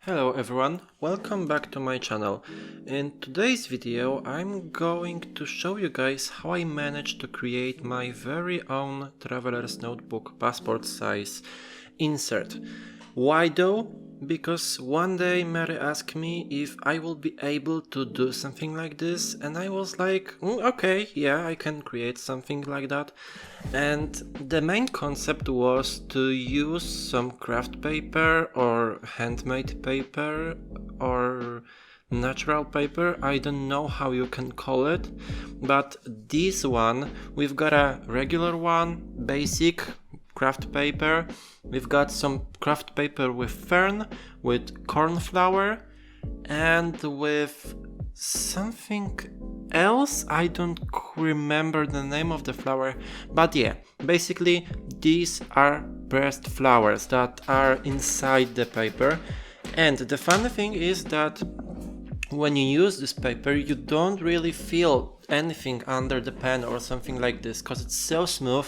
Hello everyone, welcome back to my channel. In today's video I'm going to show you guys how I managed to create my very own traveler's notebook passport size insert. Why though? Because one day Mary asked me if I will be able to do something like this, and I was like, okay, yeah, I can create something like that. And the main concept was to use some craft paper or handmade paper or natural paper, I don't know how you can call it, but this one, we've got a regular one, basic craft paper. We've got some craft paper with fern, with cornflower, and with something else. I don't remember the name of the flower, but yeah, basically these are pressed flowers that are inside the paper. And the funny thing is that when you use this paper, you don't really feel anything under the pen or something like this because it's so smooth.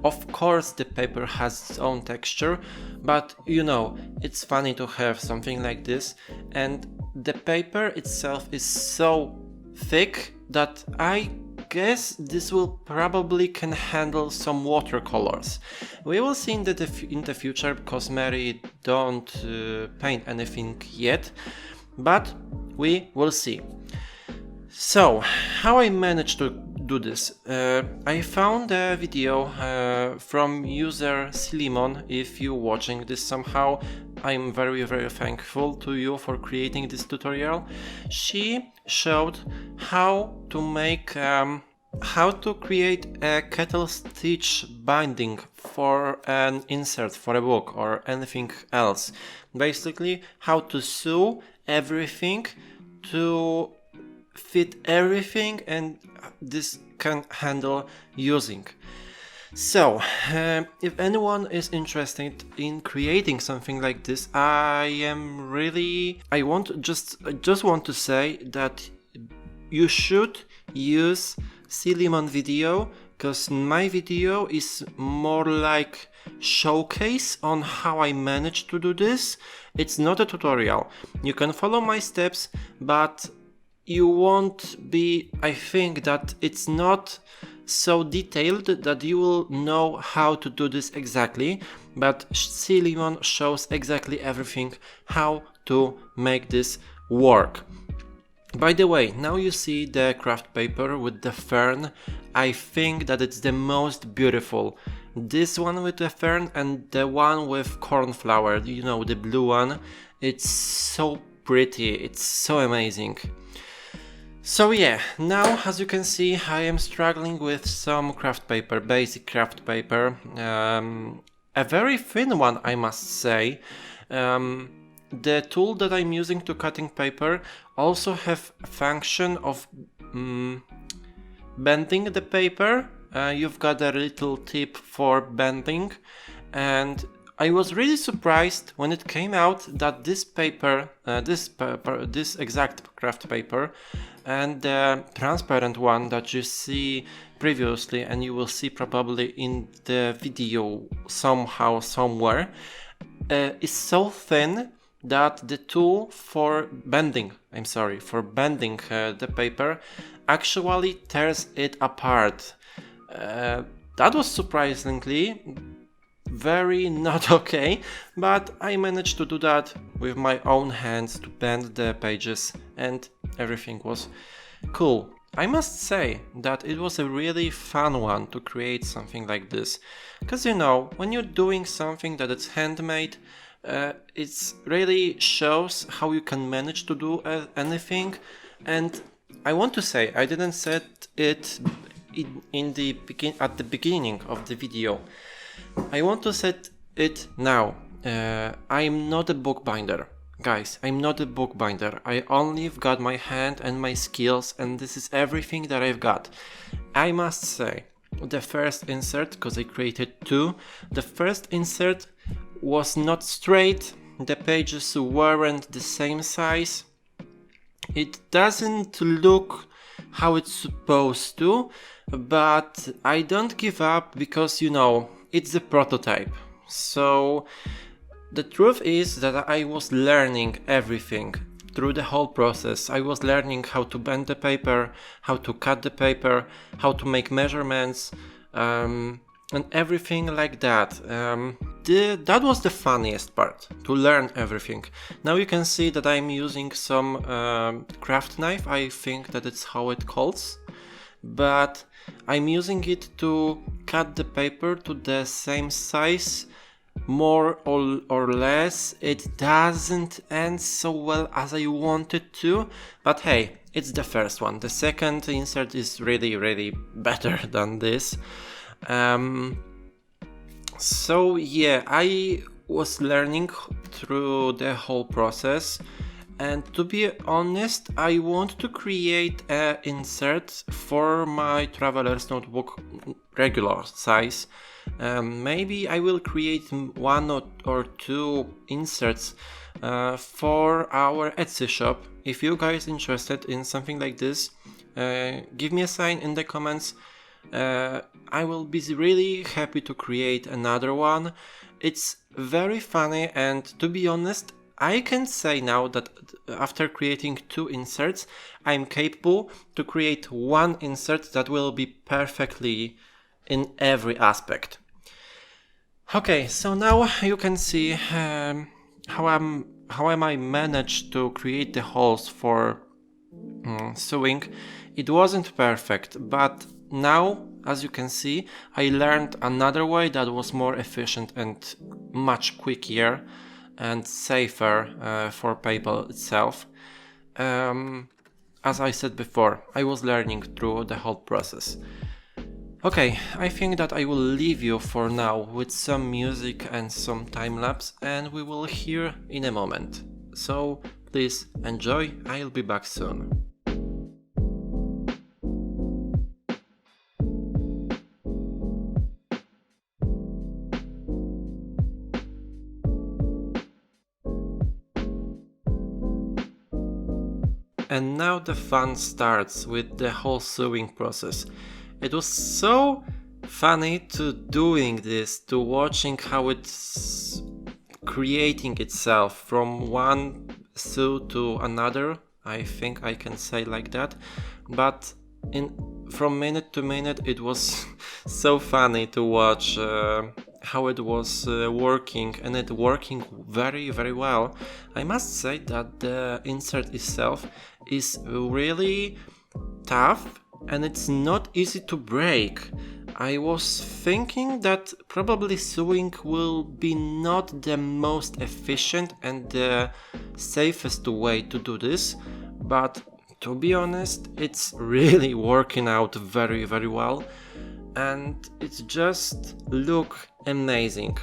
Of course the paper has its own texture, but you know, it's funny to have something like this. And the paper itself is so thick that I guess this will probably can handle some watercolors. We will see in the future, because Mary don't paint anything yet, but we will see. So, how I managed to do this? I found a video from user Silimon. If you're watching this somehow, I'm very thankful to you for creating this tutorial. She showed how to make how to create a kettle stitch binding for an insert for a book or anything else. Basically, how to sew everything to fit everything, and this can handle using. So, if anyone is interested in creating something like this, I just want to say that you should use Silimon video, because my video is more like showcase on how I managed to do this. It's not a tutorial. You can follow my steps, but you won't be, I think that it's not so detailed that you will know how to do this exactly, but Silimon shows exactly everything how to make this work. By the way, now you see the craft paper with the fern. I think that it's the most beautiful. This one with the fern and the one with cornflower, you know, the blue one. It's so pretty, it's so amazing. So yeah, now as you can see, I am struggling with some craft paper, basic craft paper. A very thin one, I must say. The tool that I'm using to cutting paper also have a function of bending the paper. You've got a little tip for bending, and I was really surprised when it came out that this paper, this exact craft paper, and the transparent one that you see previously, and you will see probably in the video somehow, somewhere, is so thin that the tool for bending, the paper actually tears it apart. That was surprisingly very not okay, but I managed to do that with my own hands to bend the pages, and everything was cool. I must say that it was a really fun one to create something like this, because you know, when you're doing something that is handmade, it really shows how you can manage to do anything. And I want to say, I didn't say it at the beginning of the video. I want to set it now. I'm not a bookbinder. Guys, I'm not a bookbinder. I only got my hand and my skills, and this is everything that I've got. I must say, the first insert, because I created two, the first insert was not straight, the pages weren't the same size. It doesn't look how it's supposed to, but I don't give up, because you know, it's the prototype. So The truth is that I was learning everything through the whole process. I was learning how to bend the paper, how to cut the paper, how to make measurements, and everything like that. That was the funniest part, to learn everything. Now you can see that I'm using some craft knife, I think that it's how it calls, but I'm using it to cut the paper to the same size, more or less. It doesn't end so well as I wanted to, but hey, it's the first one. The second insert is really better than this. So yeah, I was learning through the whole process, and to be honest, I want to create an insert for my traveler's notebook regular size. Maybe I will create one or two inserts for our Etsy shop. If you guys interested in something like this, give me a sign in the comments. I will be really happy to create another one. It's very funny, and to be honest, I can say now that after creating two inserts, I'm capable to create one insert that will be perfectly in every aspect. Okay, so now you can see how I managed to create the holes for sewing. It wasn't perfect, but now, as you can see, I learned another way that was more efficient and much quicker and safer for PayPal itself. As I said before, I was learning through the whole process. Okay, I think that I will leave you for now with some music and some time lapse, and we will hear in a moment. So please enjoy, I'll be back soon. And now the fun starts with the whole sewing process. It was so funny to doing this, to watching how it's creating itself from one sew to another. I think I can say like that. But from minute to minute it was so funny to watch how it was working, and it working very well. I must say that the insert itself is really tough and it's not easy to break. I was thinking that probably sewing will be not the most efficient and the safest way to do this, but to be honest, it's really working out very well, and it just look amazing.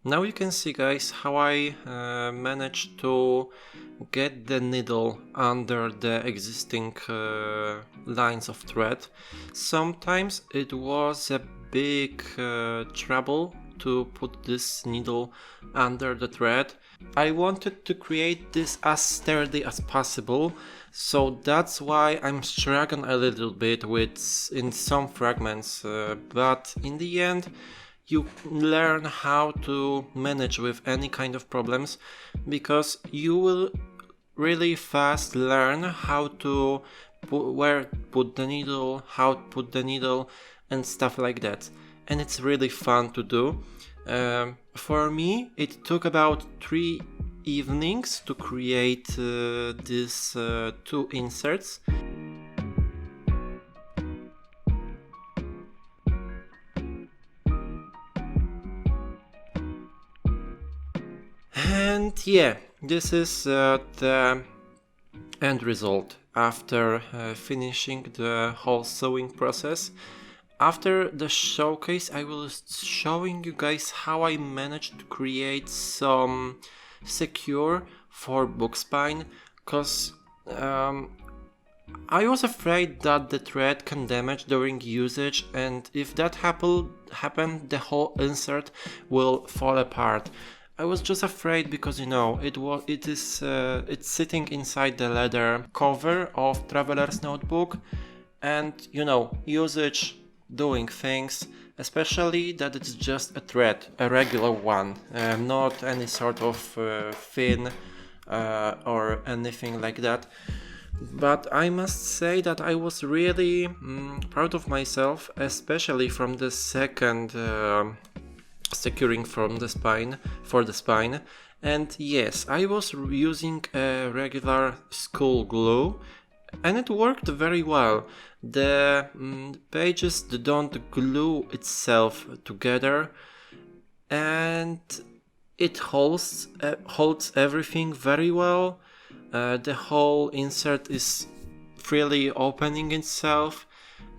Now you can see, guys, how I managed to get the needle under the existing lines of thread. Sometimes it was a big trouble to put this needle under the thread. I wanted to create this as sturdy as possible, so that's why I'm struggling a little bit with in some fragments, but in the end you learn how to manage with any kind of problems, because you will really fast learn how to where put the needle, how to put the needle and stuff like that, and it's really fun to do. For me it took about 3 evenings to create these 2 inserts. And yeah, this is the end result after finishing the whole sewing process. After the showcase I will showing you guys how I managed to create some secure for book spine, cause I was afraid that the thread can damage during usage, and if that happen the whole insert will fall apart. I was just afraid because it's sitting inside the leather cover of traveler's notebook, and usage, doing things, especially that it's just a thread, a regular one, not any sort of thin or anything like that. But I must say that I was really proud of myself, especially from the second securing from the spine for the spine. And yes, I was using a regular school glue, and it worked very well. The pages don't glue itself together, and it holds everything very well. The whole insert is freely opening itself,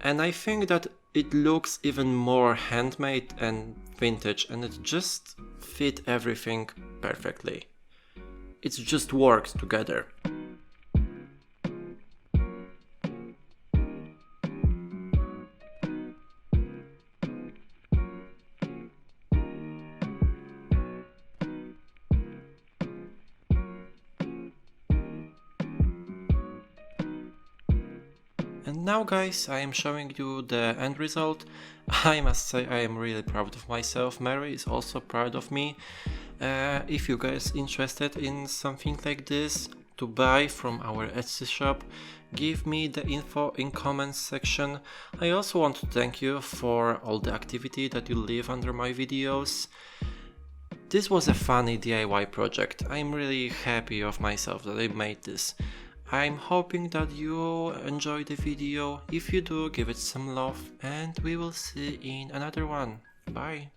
and I think that it looks even more handmade and vintage, and it just fit everything perfectly. It just works together. And now guys, I am showing you the end result. I must say I am really proud of myself. Mary is also proud of me. If you guys interested in something like this to buy from our Etsy shop, give me the info in comments section. I also want to thank you for all the activity that you leave under my videos. This was a funny DIY project. I'm really happy of myself that I made this. I'm hoping that you enjoyed the video. If you do, give it some love, and we will see in another one. Bye!